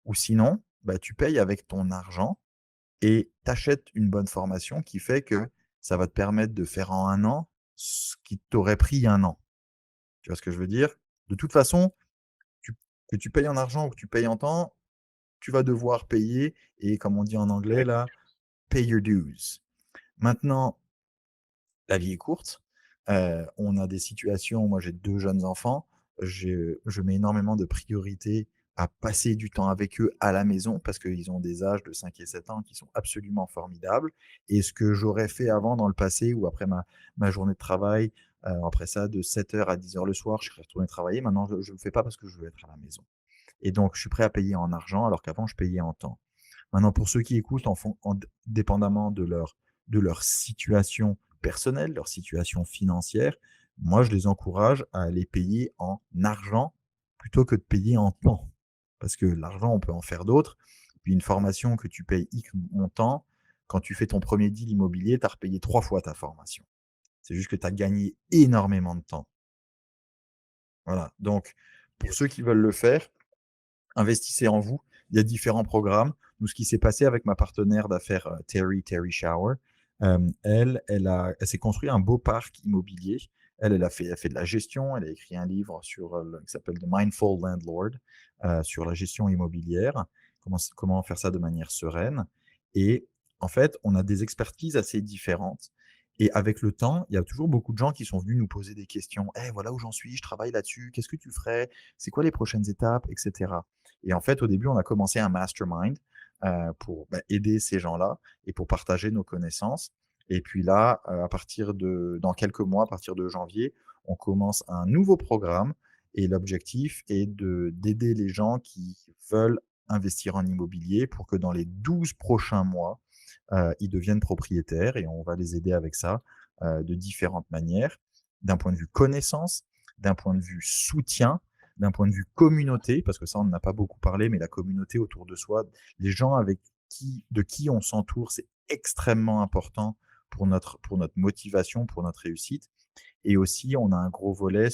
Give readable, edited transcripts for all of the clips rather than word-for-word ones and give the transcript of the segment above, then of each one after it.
Ou sinon, bah, tu payes avec ton argent et tu achètes une bonne formation qui fait que ça va te permettre de faire en 1 an ce qui t'aurait pris 1 an. Tu vois ce que je veux dire? De toute façon, tu que tu payes en argent ou que tu payes en temps, tu vas devoir payer et comme on dit en anglais là, pay your dues. Maintenant, la vie est courte. On a des situations moi j'ai 2 jeunes enfants, je mets énormément de priorité à passer du temps avec eux à la maison parce qu'ils ont des âges de 5 et 7 ans qui sont absolument formidables et ce que j'aurais fait avant dans le passé ou après ma journée de travail, après ça de 7 heures à 10 heures le soir, je serais retourné travailler. Maintenant je le fais pas parce que je veux être à la maison et donc je suis prêt à payer en argent alors qu'avant je payais en temps. Maintenant, pour ceux qui écoutent, dépendamment de leur situation personnelle, leur situation financière, moi, je les encourage à aller payer en argent plutôt que de payer en temps. Parce que l'argent, on peut en faire d'autres. Puis une formation que tu payes X montant, quand tu fais ton premier deal immobilier, tu as repayé 3 fois ta formation. C'est juste que tu as gagné énormément de temps. Voilà. Donc, pour ceux qui veulent le faire, investissez en vous. Il y a différents programmes. Nous, ce qui s'est passé avec ma partenaire d'affaires, Terry Shower, elle s'est construit un beau parc immobilier. Elle fait de la gestion. Elle a écrit un livre qui s'appelle The Mindful Landlord, sur la gestion immobilière, comment faire ça de manière sereine. Et en fait, on a des expertises assez différentes. Et avec le temps, il y a toujours beaucoup de gens qui sont venus nous poser des questions. Eh, voilà où j'en suis, je travaille là-dessus, qu'est-ce que tu ferais? C'est quoi les prochaines étapes, etc. Et en fait, au début, on a commencé un mastermind pour aider ces gens-là et pour partager nos connaissances. Et puis là, dans quelques mois, à partir de janvier, on commence un nouveau programme et l'objectif est d'aider les gens qui veulent investir en immobilier pour que dans les 12 prochains mois, ils deviennent propriétaires et on va les aider avec ça de différentes manières, d'un point de vue connaissance, d'un point de vue soutien, d'un point de vue communauté, parce que ça, on n'en a pas beaucoup parlé, mais la communauté autour de soi, les gens de qui on s'entoure, c'est extrêmement important pour notre motivation, pour notre réussite. Et aussi, on a un gros volet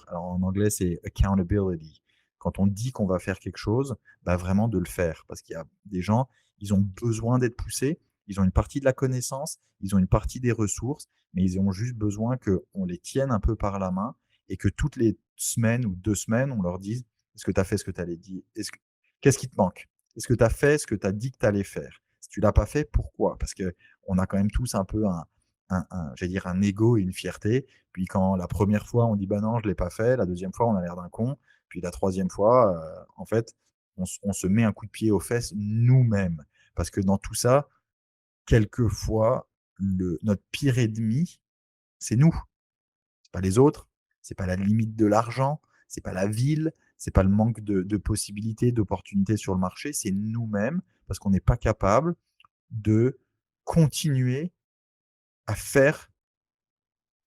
alors en anglais, c'est accountability. Quand on dit qu'on va faire quelque chose, bah vraiment de le faire. Parce qu'il y a des gens, ils ont besoin d'être poussés, ils ont une partie de la connaissance, ils ont une partie des ressources, mais ils ont juste besoin qu'on les tienne un peu par la main et que toutes les semaines ou 2 semaines, on leur dise: est-ce que tu as fait ce que tu allais dire? Qu'est-ce qui te manque? Est-ce que tu as fait ce que tu as dit que tu allais faire? Si tu l'as pas fait, pourquoi? Parce qu'on a quand même tous un peu j'allais dire un ego et une fierté. Puis quand la première fois on dit bah non, je l'ai pas fait, la deuxième fois on a l'air d'un con, puis la troisième fois, en fait, on se met un coup de pied aux fesses nous-mêmes. Parce que dans tout ça, quelquefois, notre pire ennemi, c'est nous. C'est pas les autres, c'est pas la limite de l'argent, c'est pas la ville, c'est pas le manque de possibilités, d'opportunités sur le marché, c'est nous-mêmes parce qu'on n'est pas capable de continuer à faire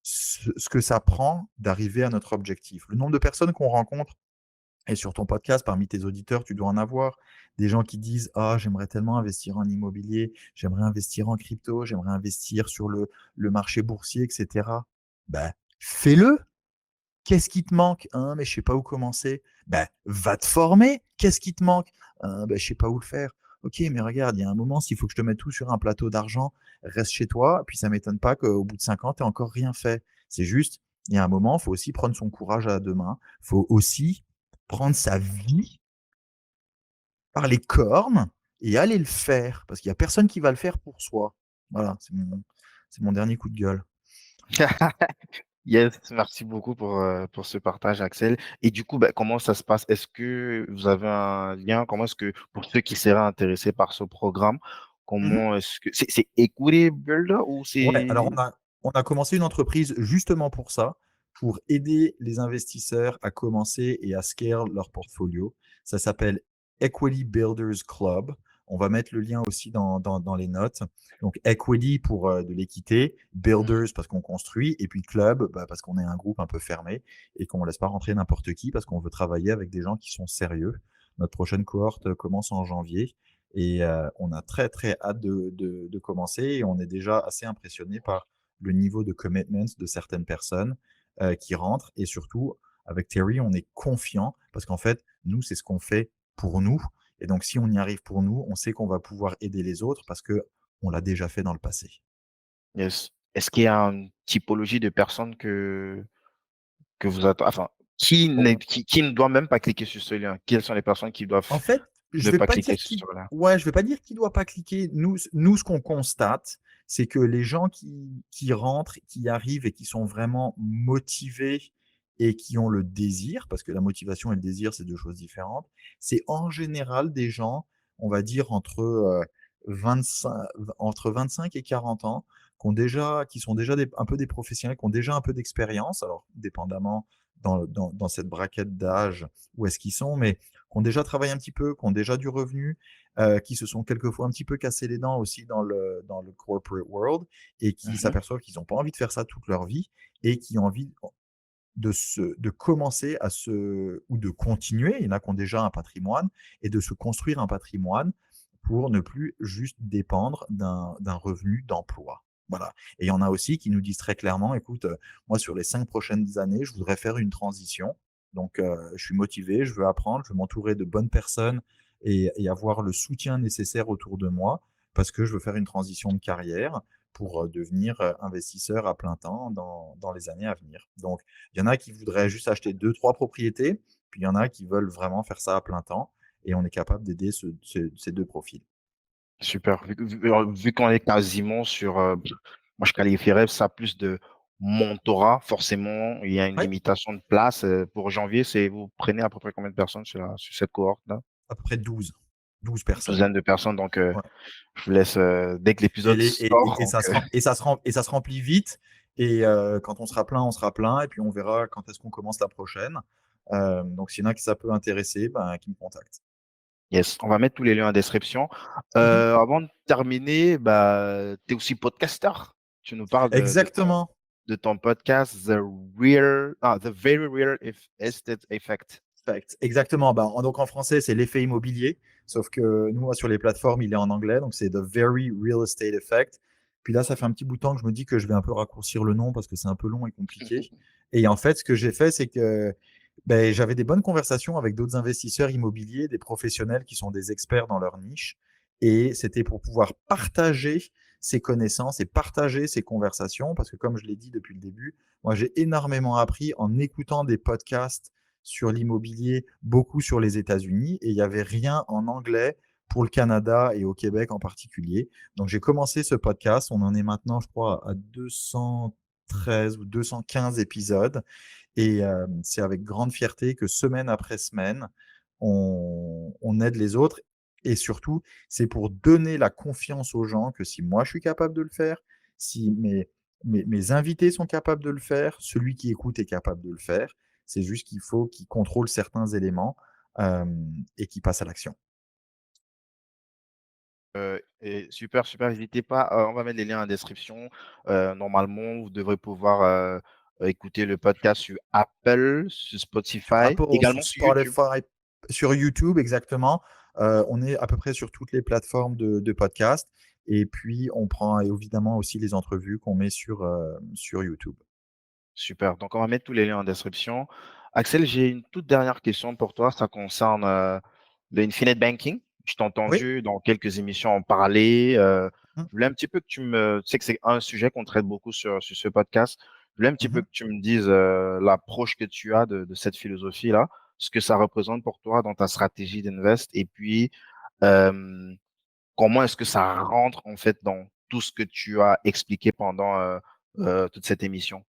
ce que ça prend d'arriver à notre objectif. Le nombre de personnes qu'on rencontre et sur ton podcast, parmi tes auditeurs, tu dois en avoir des gens qui disent: «Ah, j'aimerais tellement investir en immobilier, j'aimerais investir en crypto, j'aimerais investir sur le marché boursier et cetera». Ben, fais-le! Qu'est-ce qui te manque? «Hein, mais je sais pas où commencer». Ben, va te former. Qu'est-ce qui te manque? Ben, je sais pas où le faire». OK, mais regarde, il y a un moment, s'il faut que je te mette tout sur un plateau d'argent, reste chez toi, puis ça m'étonne pas qu'au bout de 5 ans, tu encore rien fait. C'est juste, il y a un moment, il faut aussi prendre son courage à 2 mains. Il faut aussi prendre sa vie par les cornes et aller le faire, parce qu'il y a personne qui va le faire pour soi. Voilà, c'est mon dernier coup de gueule. Yes, merci beaucoup pour ce partage, Axel. Et du coup, bah, comment ça se passe? Est-ce que vous avez un lien? Comment est-ce que, pour ceux qui seraient intéressés par ce programme, Mmh. comment est-ce que c'est Equity Builder ou Ouais, alors c'est... on a commencé une entreprise justement pour ça, pour aider les investisseurs à commencer et à scale leur portfolio. Ça s'appelle Equity Builders Club. On va mettre le lien aussi dans les notes. Donc Equity pour de l'équité, Mhm. Builders parce qu'on construit, et puis Club bah, parce qu'on est un groupe un peu fermé et qu'on ne laisse pas rentrer n'importe qui parce qu'on veut travailler avec des gens qui sont sérieux. Notre prochaine cohorte commence en janvier et on a très, très hâte de commencer et on est déjà assez impressionné par le niveau de commitment de certaines personnes, qui rentrent et surtout avec Terry, on est confiant parce qu'en fait, nous, c'est ce qu'on fait pour nous Et donc si on y arrive pour nous, on sait qu'on va pouvoir aider les autres parce qu'on l'a déjà fait dans le passé. Yes. Est-ce qu'il y a une typologie de personnes que vous attend enfin, qui ne doit même pas cliquer sur ce lien? Quelles sont les personnes qui En doivent fait, je ne vais pas pas cliquer dire sur qu'il ce lien? ouais, je vais pas dire qu'il doit pas cliquer. Nous, ce qu'on constate, c'est que les gens qui rentrent, qui arrivent et qui sont vraiment motivés et qui ont le désir, parce que la motivation et le désir, c'est 2 choses différentes. C'est en général des gens, on va dire entre 25 entre 25 et 40 ans, qui sont déjà un peu des professionnels, qui ont déjà un peu d'expérience, alors dépendamment dans cette braquette d'âge où est-ce qu'ils sont, mais qui ont déjà travaillé un petit peu, qui ont déjà du revenu, qui se sont quelquefois un petit peu cassé les dents aussi dans le corporate world et qui Mmh. s'aperçoivent qu'ils n'ont pas envie de faire ça toute leur vie et qui ont envie de commencer à se ou de continuer, il y en a qui ont déjà un patrimoine et de se construire un patrimoine pour ne plus juste dépendre d'un revenu d'emploi. Voilà. Et il y en a aussi qui nous disent très clairement: «Écoute, moi sur les 5 prochaines années, je voudrais faire une transition. Donc je suis motivé, je veux apprendre, je veux m'entourer de bonnes personnes et avoir le soutien nécessaire autour de moi parce que je veux faire une transition de carrière pour, devenir, investisseur à plein temps dans les années à venir». Donc il y en a qui voudraient juste acheter deux trois propriétés, puis il y en a qui veulent vraiment faire ça à plein temps et on est capable d'aider ces 2 profils. Super. Vu qu'on est quasiment sur, moi je qualifierais ça plus de mentorat, forcément, il y a une Ouais, limitation de place, pour janvier, vous prenez à peu près combien de personnes sur cette cohorte-là? à peu près 12 Une personnes. douzaine de personnes, donc Ouais. je vous laisse, dès que Et l'épisode les sort, et donc ça se remplit vite et quand on sera plein et puis on verra quand est-ce qu'on commence la prochaine. Donc s'il y en a qui ça peut intéresser, ben, qu'ils me contactent. yes, on va mettre tous les liens en description. Mmh. Avant de terminer, bah, tu es aussi podcasteur. Tu nous parles Exactement. de ton podcast The Very Real Estate Effect. Fact. Exactement. Bah, donc en français, c'est l'effet immobilier. Sauf que nous, sur les plateformes, il est en anglais. Donc c'est The Very Real Estate Effect. Puis là, ça fait un petit bout de temps que je me dis que je vais un peu raccourcir le nom parce que c'est un peu long et compliqué. Et en fait, ce que j'ai fait, c'est que ben, j'avais des bonnes conversations avec d'autres investisseurs immobiliers, des professionnels qui sont des experts dans leur niche. Et c'était pour pouvoir partager ces connaissances et partager ces conversations. Parce que comme je l'ai dit depuis le début, moi, j'ai énormément appris en écoutant des podcasts sur l'immobilier, beaucoup sur les États-Unis, et il n'y avait rien en anglais pour le Canada et au Québec en particulier. Donc j'ai commencé ce podcast, on en est maintenant, je crois, à 213 ou 215 épisodes, et c'est avec grande fierté que semaine après semaine, on aide les autres. Et surtout, c'est pour donner la confiance aux gens que si moi je suis capable de le faire, si mes invités sont capables de le faire, celui qui écoute est capable de le faire. C'est juste qu'il faut qu'il contrôle certains éléments et qu'il passe à l'action. Et super, super, n'hésitez pas, on va mettre les liens en description. Normalement, vous devrez pouvoir, écouter le podcast sur Apple, sur Sur Spotify, Apple, également sur sur YouTube. Spotify, sur YouTube, exactement. On est à peu près sur toutes les plateformes de podcast. Et puis, on prend évidemment aussi les entrevues qu'on met sur YouTube. Super, donc on va mettre tous les liens en description. Axel, j'ai une toute dernière question pour toi, ça concerne, le infinite banking. Je t'ai Oui. entendu dans quelques émissions en parler, Mmh. je voulais un petit peu que tu sais que c'est un sujet qu'on traite beaucoup sur ce podcast. Je voulais un petit peu Mmh. que tu me dises, l'approche que tu as de cette philosophie-là, ce que ça représente pour toi dans ta stratégie d'invest et puis, hem, comment est-ce que ça rentre, en fait, dans tout ce que tu as expliqué pendant, toute cette émission?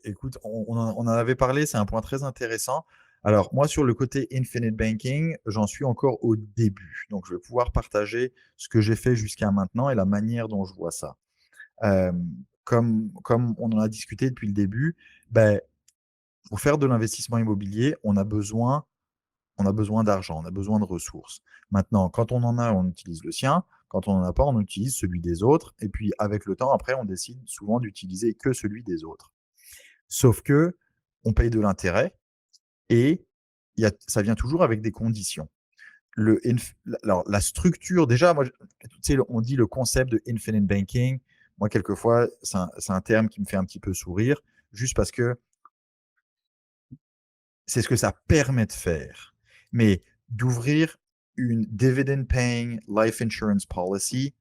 Écoute, on en avait parlé, c'est un point très intéressant. Alors, moi, sur le côté infinite banking, j'en suis encore au début. Donc, je vais pouvoir partager ce que j'ai fait jusqu'à maintenant et la manière dont je vois ça. Comme on en a discuté depuis le début, ben, pour faire de l'investissement immobilier, on a besoin d'argent, on a besoin de ressources. Maintenant, quand on en a, on utilise le sien. Quand on n'en a pas, on utilise celui des autres. Et puis, avec le temps, après, on décide souvent d'utiliser que celui des autres. Sauf que on paye de l'intérêt et ça vient toujours avec des conditions. Alors, la structure, déjà, moi, tu sais, on dit le concept de infinite banking. Moi, quelquefois, c'est un terme qui me fait un petit peu sourire, juste parce que c'est ce que ça permet de faire. Mais d'ouvrir une dividend paying life insurance policy,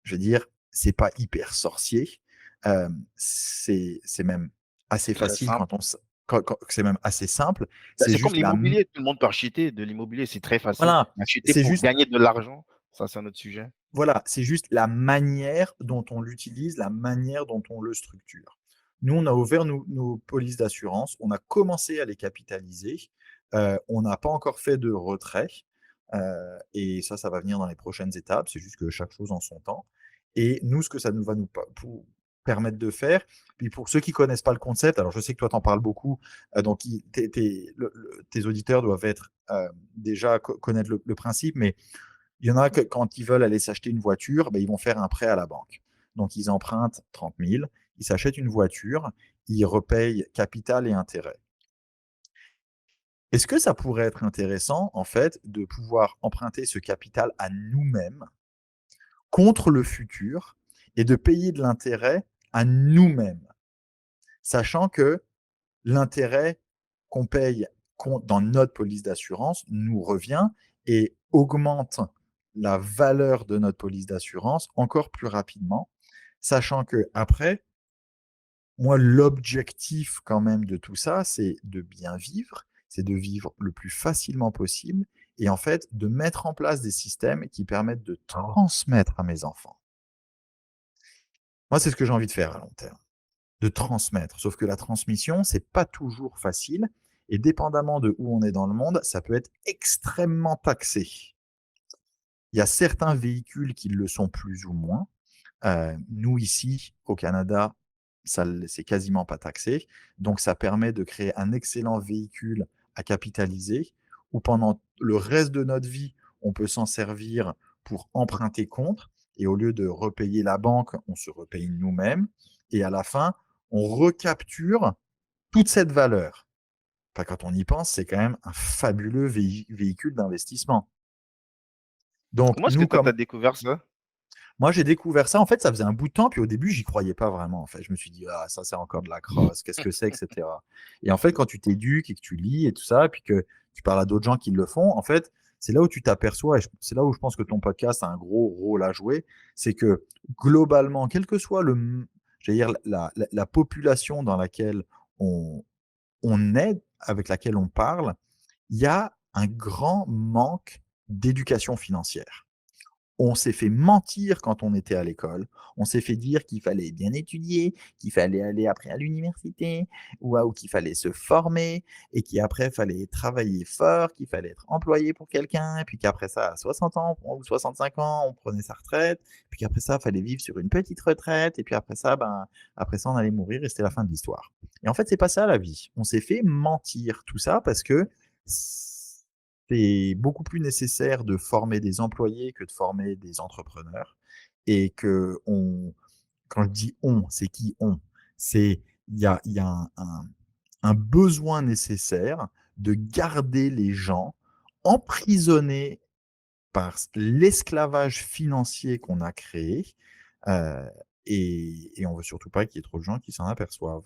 je veux dire, c'est pas hyper sorcier. C'est même assez C'est très facile simple. quand c'est même assez simple. Bah, C'est c'est comme juste la m l'immobilier, tout le monde peut acheter de l'immobilier, c'est très facile. voilà, Acheter c'est pour juste gagner de l'argent, ça c'est un autre sujet. voilà, c'est juste la manière dont on l'utilise, la manière dont on le structure. Nous, on a ouvert nos polices d'assurance, on a commencé à les capitaliser, on n'a pas encore fait de retrait, et ça va venir dans les prochaines étapes. C'est juste que chaque chose en son temps et nous, ce que ça nous va nous pa pou permettre de faire, puis pour ceux qui connaissent pas le concept, alors je sais que toi, tu en parles beaucoup, donc ils tes auditeurs doivent être, déjà connaître le principe, mais il y en a que quand ils veulent aller s'acheter une voiture, ben, ils vont faire un prêt à la banque. Donc ils empruntent 30 000, ils s'achètent une voiture, ils repayent capital et intérêt. Est-ce que ça pourrait être intéressant, en fait, de pouvoir emprunter ce capital à nous-mêmes contre le futur et de payer de l'intérêt à nous-mêmes? Sachant que l'intérêt qu'on paye dans notre police d'assurance nous revient et augmente la valeur de notre police d'assurance encore plus rapidement, sachant que après, moi, l'objectif quand même de tout ça, c'est de bien vivre, c'est de vivre le plus facilement possible et en fait de mettre en place des systèmes qui permettent de transmettre à mes enfants. Moi, c'est ce que j'ai envie de faire à long terme. De transmettre. Sauf que la transmission, c'est pas toujours facile et dépendamment de où on est dans le monde, ça peut être extrêmement taxé. Il y a certains véhicules qui le sont plus ou moins. Nous ici, au Canada, c'est quasiment pas taxé. Donc ça permet de créer un excellent véhicule à capitaliser où pendant le reste de notre vie, on peut s'en servir pour emprunter contre et au lieu de repayer la banque, on se repaye nous-mêmes et à la fin, on recapture toute cette valeur. Enfin, quand on y pense, c'est quand même un fabuleux véhicule d'investissement. Donc Comment est-ce que nous, toi, tu comme as découvert ça? moi, j'ai découvert ça, en fait, ça faisait un bout de temps, puis au début, j'y croyais pas vraiment, en fait. Je me suis dit: «Ah, ça, c'est encore de la crosse, qu'est-ce que c'est?» et cetera et en fait, quand tu t'éduques et que tu lis et tout ça, et puis que tu parles à d'autres gens qui le font, en fait, c'est là où tu t'aperçois et c'est là où je pense que ton podcast a un gros rôle à jouer, c'est que globalement, quel que soit j'allais dire la population dans laquelle on est, avec laquelle on parle, il y a un grand manque d'éducation financière. On s'est fait mentir quand on était à l'école. On s'est fait dire qu'il fallait bien étudier, qu'il fallait aller après à l'université ou qu'il fallait se former et qu'après, il fallait travailler fort, qu'il fallait être employé pour quelqu'un, et puis qu'après ça, à 60 ans ou 65 ans, on prenait sa retraite, puis qu'après ça, il fallait vivre sur une petite retraite, et puis après ça, après ça, on allait mourir et c'était la fin de l'histoire. Et en fait, c'est pas ça la vie. On s'est fait mentir tout ça parce que c'est beaucoup plus nécessaire de former des employés que de former des entrepreneurs et quand je dis «on», c'est qui «on»? C'est il y a un besoin nécessaire de garder les gens emprisonnés par l'esclavage financier qu'on a créé, heu et on veut surtout pas qu'il y ait trop de gens qui s'en aperçoivent.